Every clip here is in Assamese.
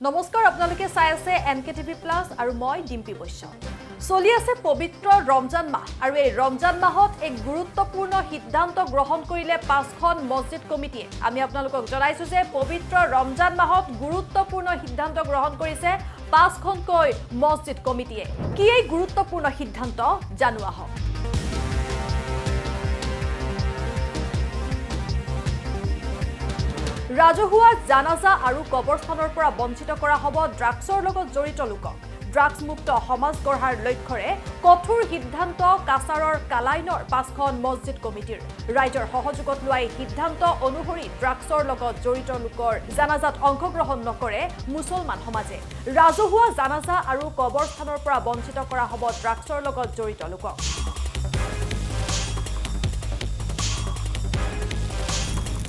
নমস্কাৰ আপোনালোকে চাই আছে এনকেটিভি প্লাস আৰু মই ডিম্পি বৈশ্য চলি আছে পবিত্ৰ ৰমজান মাহ আৰু এই ৰমজান মাহত এক গুৰুত্বপূৰ্ণ সিদ্ধান্ত গ্ৰহণ কৰিলে পাঁচখন মছজিদ কমিটিয়ে আমি আপোনালোকক জনাইছো যে পবিত্ৰ ৰমজান মাহত গুৰুত্বপূৰ্ণ সিদ্ধান্ত গ্ৰহণ কৰিছে পাঁচখনকৈ মছজিদ কমিটিয়ে কি এই গুৰুত্বপূৰ্ণ সিদ্ধান্ত জানো আহক ৰাজহুৱা জানাজা আৰু কবৰস্থানৰ পৰা বঞ্চিত কৰা হ'ব ড্ৰাগছৰ লগত জড়িত লোকক ড্ৰাগছ মুক্ত সমাজ গঢ়াৰ লক্ষ্যৰে কঠোৰ সিদ্ধান্ত কাছাৰৰ কালাইনৰ পাঁচখন মছজিদ কমিটিৰ ৰাইজৰ সহযোগত লোৱা এই সিদ্ধান্ত অনুসৰি ড্ৰাগছৰ লগত জড়িত লোকৰ জানাজাত অংশগ্ৰহণ নকৰে মুছলমান সমাজে ৰাজহুৱা জানাজা আৰু কবৰস্থানৰ পৰা বঞ্চিত কৰা হ'ব ড্ৰাগছৰ লগত জড়িত লোকক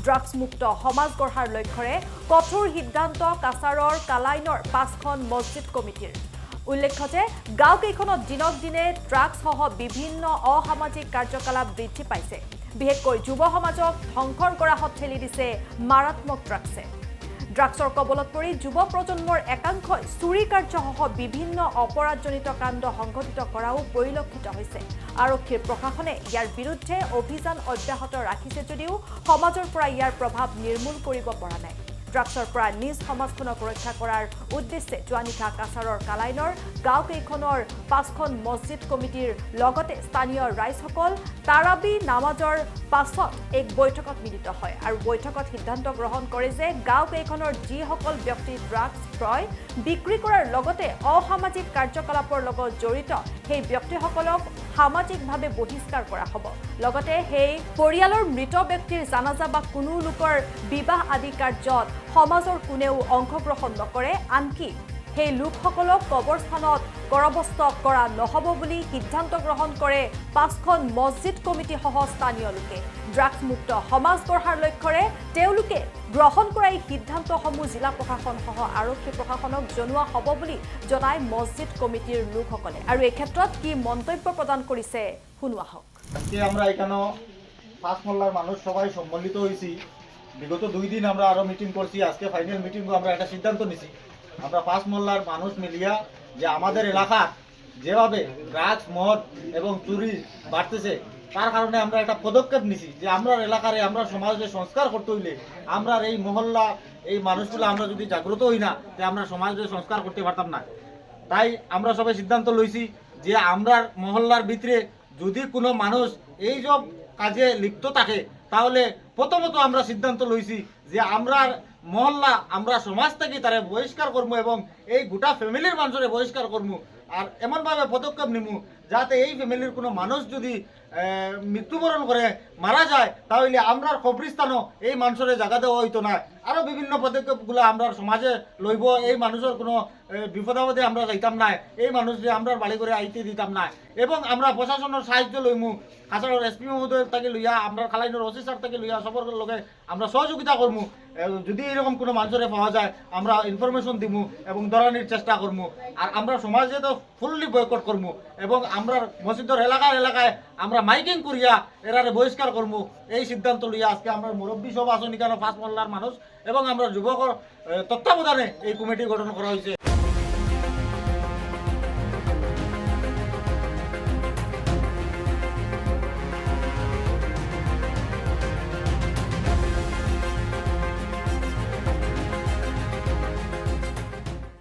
ড্ৰাগছ মুক্ত সমাজ গঢ়াৰ লক্ষ্যৰে কঠোৰ সিদ্ধান্ত কাছাৰৰ কালাইনৰ পাঁচখন মছজিদ কমিটিৰ উল্লেখ্য যে গাঁওকেইখনত দিনক দিনে ড্ৰাগছসহ বিভিন্ন অসামাজিক কাৰ্যকলাপ বৃদ্ধি পাইছে বিশেষকৈ যুৱ সমাজক ধ্বংসৰ গৰাহত ঠেলি দিছে মাৰাত্মক ড্ৰাগছে ড্ৰাগছৰ কবলত পৰি যুৱ প্ৰজন্মৰ একাংশই চুৰি কাৰ্যসহ বিভিন্ন অপৰাধজনিত কাণ্ড সংঘটিত কৰাও পৰিলক্ষিত হৈছে আৰক্ষীৰ প্ৰশাসনে ইয়াৰ বিৰুদ্ধে অভিযান অব্যাহত ৰাখিছে যদিও সমাজৰ পৰা ইয়াৰ প্ৰভাৱ নিৰ্মূল কৰিব পৰা নাই ড্ৰাগছৰ পৰা নিজ সমাজখনক ৰক্ষা কৰাৰ উদ্দেশ্যে যোৱানিশা কাছাৰৰ কালাইনৰ গাঁওকেইখনৰ পাঁচখন মছজিদ কমিটিৰ লগতে স্থানীয় ৰাইজসকল তাৰাবি নামাজৰ পাছত এক বৈঠকত মিলিত হয় আৰু বৈঠকত সিদ্ধান্ত গ্ৰহণ কৰে যে গাঁওকেইখনৰ যিসকল ব্যক্তি ড্ৰাগছ ক্ৰয় বিক্ৰী কৰাৰ লগতে অসামাজিক কাৰ্যকলাপৰ লগত জড়িত সেই ব্যক্তিসকলক সামাজিকভাৱে বহিষ্কাৰ কৰা হ'ব লগতে সেই পৰিয়ালৰ মৃত ব্যক্তিৰ জানাজা বা কোনো লোকৰ বিবাহ আদি কাৰ্যত সমাজৰ কোনেও অংশগ্ৰহণ নকৰে আনকি সেই লোকসকলক কবৰস্থানত কৰবস্ত কৰা নহ'ব বুলি সিদ্ধান্ত গ্ৰহণ কৰে পাঁচখন মছজিদ কমিটি সহ স্থানীয় লোকে ড্ৰাগছ মুক্ত সমাজ গঢ়াৰ লক্ষ্যৰে তেওঁলোকে গ্ৰহণ কৰা এই সিদ্ধান্তসমূহ জিলা প্ৰশাসন সহ আৰক্ষী প্ৰশাসনক জনোৱা হ'ব বুলি জনাই মছজিদ কমিটিৰ লোকসকলে আৰু এই ক্ষেত্ৰত কি মন্তব্য প্ৰদান কৰিছে শুনোৱা হওক আজকে আমরা এখানে পাঁচ মহল্লার মানুষ সবাই সম্মিলিত হয়েছি বিগত 2 দিন আমরা আরো মিটিং করছি আজকে ফাইনাল মিটিং আমরা একটা সিদ্ধান্ত নিছি আমরা পাঁচ মহল্লার মানুষ মিলিয়া যে আমাদের এলাকা যেভাবে ড্রাগস মদ এবং চুরি বাড়তেছে তার কারণে আমরা একটা পদক্ষেপ নিছি যে আমরা এলাকারে আমরা সমাজে সংস্কার করতে হইলে আমরা এই মহল্লা এই মানুষগুলো আমরা যদি জাগ্রত হই না যে আমরা সমাজে সংস্কার করতে পারতাম না তাই আমরা সবাই সিদ্ধান্ত লইছি যে আমরা মহল্লার ভিতরে যদি কোনো মানুষ এই সব কাজে লিপ্ত থাকে তাহলে প্রথমত আমরা সিদ্ধান্ত লইছি যে আমরা মহল্লা আমরা সমাজ থেকে তারা বহিষ্কার করবো এবং এই গোটা ফ্যামিলির মানুষের বহিষ্কার করবো আর এমনভাবে পদক্ষেপ নিমু যাতে এই ফ্যামিলির কোনো মানুষ যদি মৃত্যুবরণ করে মারা যায় তাহলে আমরা কবরস্থানও এই মানুষের জায়গা দেওয়া হইতো না আরও বিভিন্ন পদক্ষেপগুলো আমরা সমাজে লইব এই মানুষের কোনো বিপদাপদে আমরা যাইতাম না এই মানুষকে আমরা বাড়ি করে আইতে দিতাম না এবং আমরা প্রশাসনের সাহায্য লইমু কাছাড়ের এসপি মহোদয় থেকে লইয়া আমরা খালাইনের ওসি স্যার থেকে লইয়া সবর লগে আমরা সহযোগিতা করবো যদি এরকম কোনো মানুষের পাওয়া যায় আমরা ইনফরমেশন দিমু এবং ধরানির চেষ্টা করবো আর আমরা সমাজে তো ফুললি বয়কট করবো এবং আমরা মসজিদের এলাকায় আমরা মাইকিং করিয়া এরারে বহিষ্কার করবো এই সিদ্ধান্ত লইয়া আজকে আমরা মুরব্বী সব আসনি কেন পাঁচ মহল্লার মানুষ এবং আমরা যুবক তত্ত্বাবধানে এই কমিটি গঠন করা হয়েছে